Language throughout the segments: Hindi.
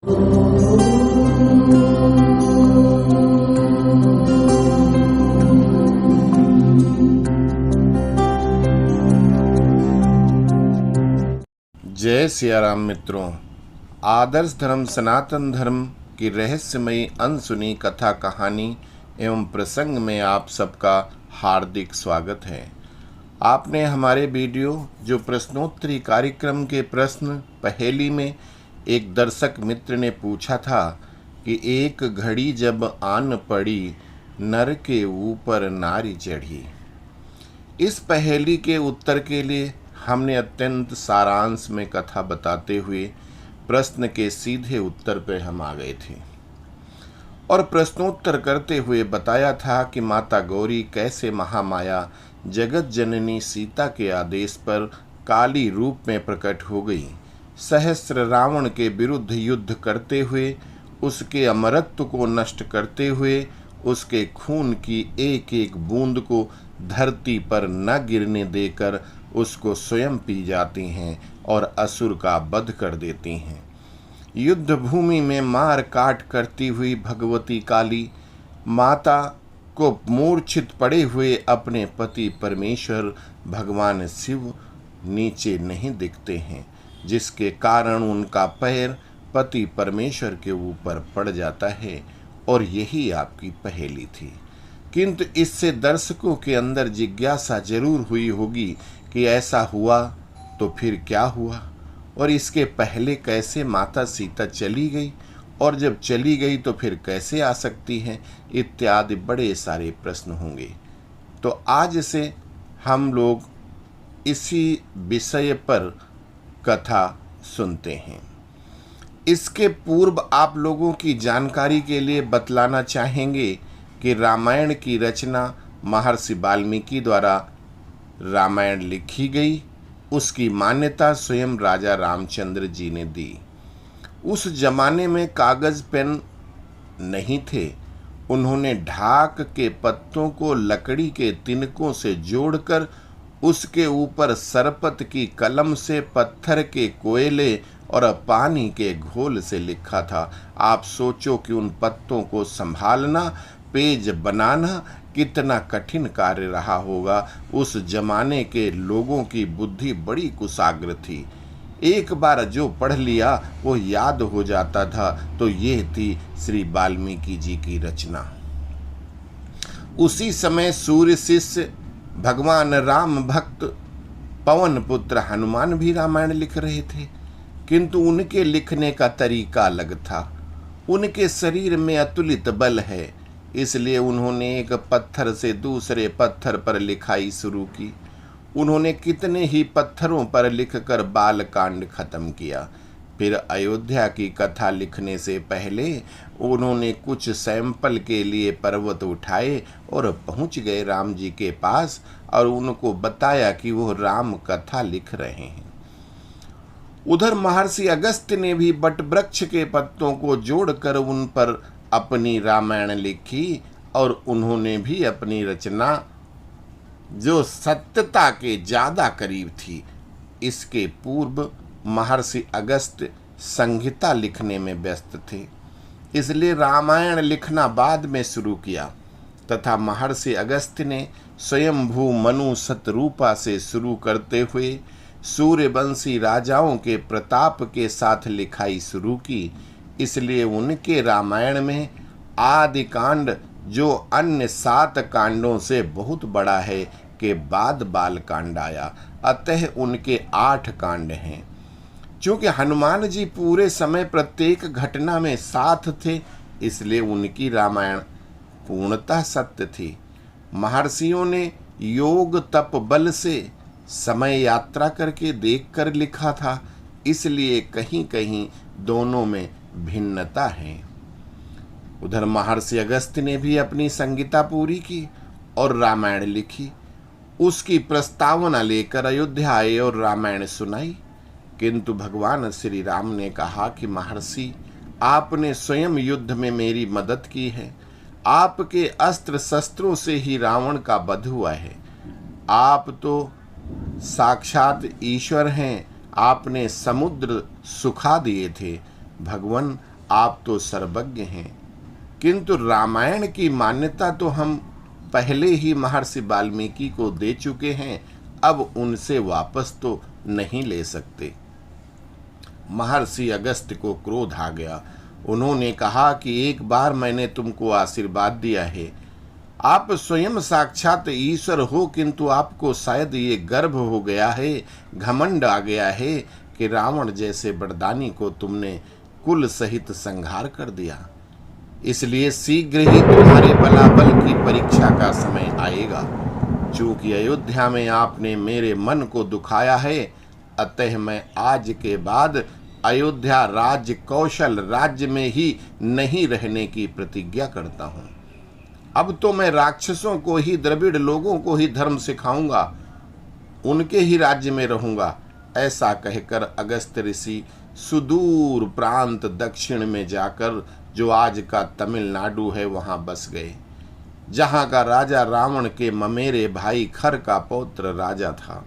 जय सिया राम मित्रों, आदर्श धर्म सनातन धर्म की रहस्यमयी अनसुनी कथा कहानी एवं प्रसंग में आप सबका हार्दिक स्वागत है। आपने हमारे वीडियो जो प्रश्नोत्तरी कार्यक्रम के प्रश्न पहेली में एक दर्शक मित्र ने पूछा था कि एक घड़ी जब आन पड़ी, नर के ऊपर नारी चढ़ी। इस पहेली के उत्तर के लिए हमने अत्यंत सारांश में कथा बताते हुए प्रश्न के सीधे उत्तर पर हम आ गए थे और प्रश्नोत्तर करते हुए बताया था कि माता गौरी कैसे महामाया जगत जननी सीता के आदेश पर काली रूप में प्रकट हो गई, सहस्र रावण के विरुद्ध युद्ध करते हुए, उसके अमरत्व को नष्ट करते हुए, उसके खून की एक एक बूंद को धरती पर न गिरने देकर उसको स्वयं पी जाती हैं और असुर का वध कर देती हैं। युद्ध भूमि में मार काट करती हुई भगवती काली माता को मूर्छित पड़े हुए अपने पति परमेश्वर भगवान शिव नीचे नहीं दिखते हैं, जिसके कारण उनका पैर पति परमेश्वर के ऊपर पड़ जाता है। और यही आपकी पहेली थी, किंतु इससे दर्शकों के अंदर जिज्ञासा जरूर हुई होगी कि ऐसा हुआ तो फिर क्या हुआ, और इसके पहले कैसे माता सीता चली गई, और जब चली गई तो फिर कैसे आ सकती हैं, इत्यादि बड़े सारे प्रश्न होंगे। तो आज से हम लोग इसी विषय पर कथा सुनते हैं। इसके पूर्व आप लोगों की जानकारी के लिए बतलाना चाहेंगे कि रामायण की रचना महर्षि वाल्मीकि द्वारा रामायण लिखी गई, उसकी मान्यता स्वयं राजा रामचंद्र जी ने दी। उस जमाने में कागज पेन नहीं थे। उन्होंने ढाक के पत्तों को लकड़ी के तिनकों से जोड़कर उसके ऊपर सरपत की कलम से पत्थर के कोयले और पानी के घोल से लिखा था। आप सोचो कि उन पत्तों को संभालना, पेज बनाना कितना कठिन कार्य रहा होगा। उस जमाने के लोगों की बुद्धि बड़ी कुशाग्र थी। एक बार जो पढ़ लिया वो याद हो जाता था। तो ये थी श्री वाल्मीकि जी की रचना। उसी समय सूर्य शिष्य भगवान राम भक्त पवन पुत्र हनुमान भी रामायण लिख रहे थे, किंतु उनके लिखने का तरीका अलग था। उनके शरीर में अतुलित बल है, इसलिए उन्होंने एक पत्थर से दूसरे पत्थर पर लिखाई शुरू की। उन्होंने कितने ही पत्थरों पर लिखकर बाल कांड खत्म किया। फिर अयोध्या की कथा लिखने से पहले उन्होंने कुछ सैंपल के लिए पर्वत उठाए और पहुंच गए राम जी के पास और उनको बताया कि वो राम कथा लिख रहे हैं। उधर महर्षि अगस्त्य ने भी बट वृक्ष के पत्तों को जोड़कर उन पर अपनी रामायण लिखी और उन्होंने भी अपनी रचना जो सत्यता के ज्यादा करीब थी। इसके पूर्व महर्षि अगस्त्य संहिता लिखने में व्यस्त थे, इसलिए रामायण लिखना बाद में शुरू किया तथा महर्षि अगस्त्य ने स्वयंभू मनु शतरूपा से शुरू करते हुए सूर्यवंशी राजाओं के प्रताप के साथ लिखाई शुरू की। इसलिए उनके रामायण में आदि कांड जो अन्य 7 कांडों से बहुत बड़ा है के बाद बाल कांड आया, अतः उनके 8 कांड हैं। चूंकि हनुमान जी पूरे समय प्रत्येक घटना में साथ थे, इसलिए उनकी रामायण पूर्णतः सत्य थी। महर्षियों ने योग तप बल से समय यात्रा करके देखकर लिखा था, इसलिए कहीं कहीं दोनों में भिन्नता है। उधर महर्षि अगस्त्य ने भी अपनी संहिता पूरी की और रामायण लिखी। उसकी प्रस्तावना लेकर अयोध्या आए और रामायण सुनाई, किंतु भगवान श्री राम ने कहा कि महर्षि, आपने स्वयं युद्ध में मेरी मदद की है। आपके अस्त्र शस्त्रों से ही रावण का वध हुआ है। आप तो साक्षात ईश्वर हैं। आपने समुद्र सुखा दिए थे। भगवान, आप तो सर्वज्ञ हैं, किंतु रामायण की मान्यता तो हम पहले ही महर्षि वाल्मीकि को दे चुके हैं, अब उनसे वापस तो नहीं ले सकते। महर्षि अगस्त्य को क्रोध आ गया। उन्होंने कहा कि एक बार मैंने तुमको आशीर्वाद दिया है, आप स्वयं साक्षात ईश्वर हो, किंतु आपको शायद ये गर्व हो गया है, घमंड आ गया है कि रावण जैसे बड़दानी को तुमने कुल सहित संहार कर दिया। इसलिए शीघ्र ही तुम्हारे बलाबल की परीक्षा का समय आएगा। चूंकि अयोध्या में आपने मेरे मन को दुखाया है, अतः मैं आज के बाद अयोध्या राज्य कौशल राज्य में ही नहीं रहने की प्रतिज्ञा करता हूं। अब तो मैं राक्षसों को ही, द्रविड़ लोगों को ही धर्म सिखाऊंगा, उनके ही राज्य में रहूंगा। ऐसा कहकर अगस्त्य ऋषि सुदूर प्रांत दक्षिण में जाकर, जो आज का तमिलनाडु है, वहां बस गए, जहां का राजा रावण के ममेरे भाई खर का पौत्र राजा था।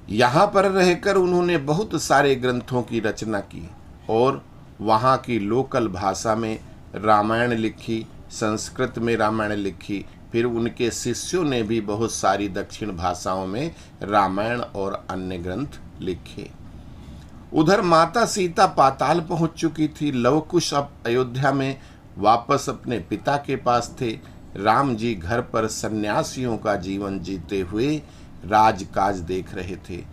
यहां पर रहकर उन्होंने बहुत सारे ग्रंथों की रचना की और वहां की लोकल भाषा में रामायण लिखी, संस्कृत में रामायण लिखी। फिर उनके शिष्यों ने भी बहुत सारी दक्षिण भाषाओं में रामायण और अन्य ग्रंथ लिखे। उधर माता सीता पाताल पहुंच चुकी थी। लवकुश अब अयोध्या में वापस अपने पिता के पास थे। राम जी घर पर सन्यासियों का जीवन जीते हुए राजकाज देख रहे थे।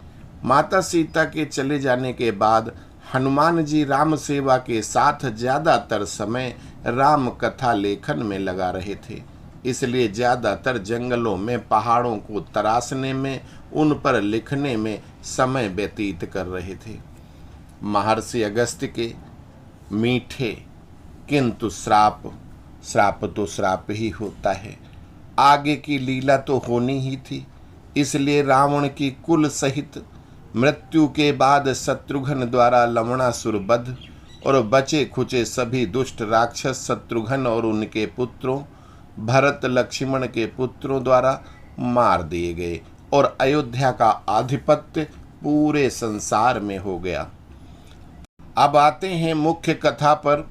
माता सीता के चले जाने के बाद हनुमान जी राम सेवा के साथ ज्यादातर समय राम कथा लेखन में लगा रहे थे। इसलिए ज्यादातर जंगलों में, पहाड़ों को तराशने में, उन पर लिखने में समय व्यतीत कर रहे थे। महर्षि अगस्त्य के मीठे किंतु श्राप तो श्राप ही होता है। आगे की लीला तो होनी ही थी। इसलिए रावण की कुल सहित मृत्यु के बाद शत्रुघ्न द्वारा लवणासुर वध और बचे खुचे सभी दुष्ट राक्षस शत्रुघ्न और उनके पुत्रों भरत लक्ष्मण के पुत्रों द्वारा मार दिए गए और अयोध्या का आधिपत्य पूरे संसार में हो गया। अब आते हैं मुख्य कथा पर,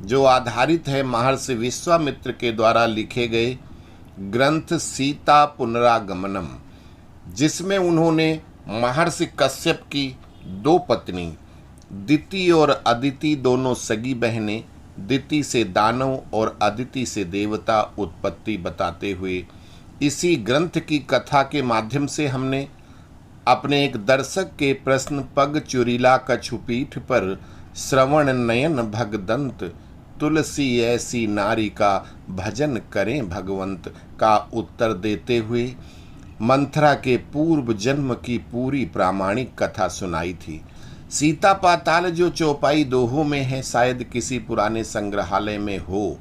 जो आधारित है महर्षि विश्वामित्र के द्वारा लिखे गए ग्रंथ सीता पुनरागमनम, जिसमें उन्होंने महर्षि कश्यप की दो पत्नी दिति और अदिति, दोनों सगी बहनें, दिति से दानव और अदिति से देवता उत्पत्ति बताते हुए इसी ग्रंथ की कथा के माध्यम से हमने अपने एक दर्शक के प्रश्न पग चुरीला कछुपीठ पर श्रवण नयन भगदंत तुलसी ऐसी नारी का भजन करें भगवंत का उत्तर देते हुए मंथरा के पूर्व जन्म की पूरी प्रामाणिक कथा सुनाई थी। सीता पाताल जो चौपाई दोहों में है, शायद किसी पुराने संग्रहालय में हो,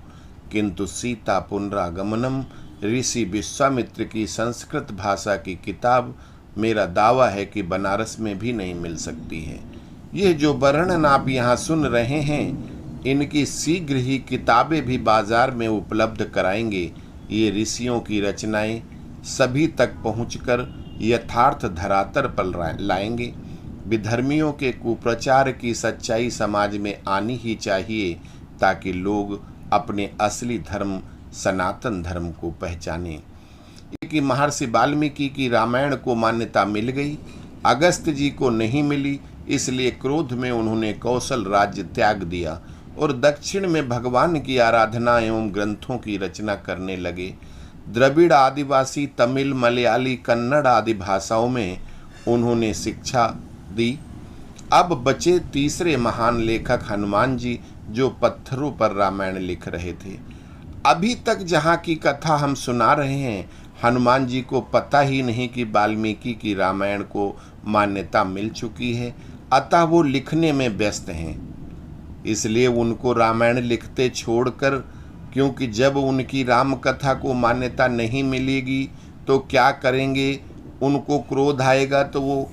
किंतु सीता पुनरागमनम ऋषि विश्वामित्र की संस्कृत भाषा की किताब मेरा दावा है कि बनारस में भी नहीं मिल सकती है। यह जो वर्णन आप यहाँ सुन रहे हैं, इनकी शीघ्र ही किताबें भी बाजार में उपलब्ध कराएंगे। ये ऋषियों की रचनाएं सभी तक पहुंचकर यथार्थ धरातल पर लाएंगे। विधर्मियों के कुप्रचार की सच्चाई समाज में आनी ही चाहिए, ताकि लोग अपने असली धर्म सनातन धर्म को पहचानें। कि महर्षि वाल्मीकि की रामायण को मान्यता मिल गई, अगस्त्य जी को नहीं मिली, इसलिए क्रोध में उन्होंने कौशल राज्य त्याग दिया और दक्षिण में भगवान की आराधना एवं ग्रंथों की रचना करने लगे। द्रविड़, आदिवासी, तमिल, मलयाली, कन्नड़ आदि भाषाओं में उन्होंने शिक्षा दी। अब बचे तीसरे महान लेखक हनुमान जी, जो पत्थरों पर रामायण लिख रहे थे। अभी तक जहाँ की कथा हम सुना रहे हैं, हनुमान जी को पता ही नहीं कि वाल्मीकि की रामायण को मान्यता मिल चुकी है, अतः वो लिखने में व्यस्त हैं। इसलिए उनको रामायण लिखते छोड़कर, क्योंकि जब उनकी राम कथा को मान्यता नहीं मिलेगी तो क्या करेंगे, उनको क्रोध आएगा, तो वो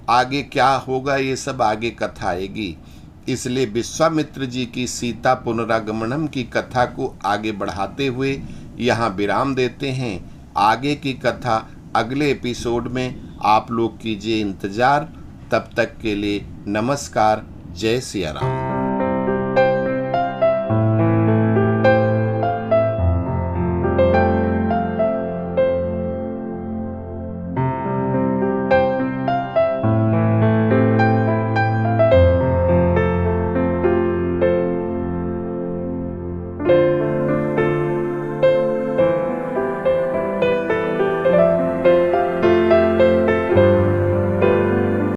आगे क्या होगा, ये सब आगे कथा आएगी। इसलिए विश्वामित्र जी की सीता पुनरागमनम की कथा को आगे बढ़ाते हुए यहाँ विराम देते हैं। आगे की कथा अगले एपिसोड में आप लोग कीजिए इंतजार। तब तक के लिए नमस्कार। जय सिया राम।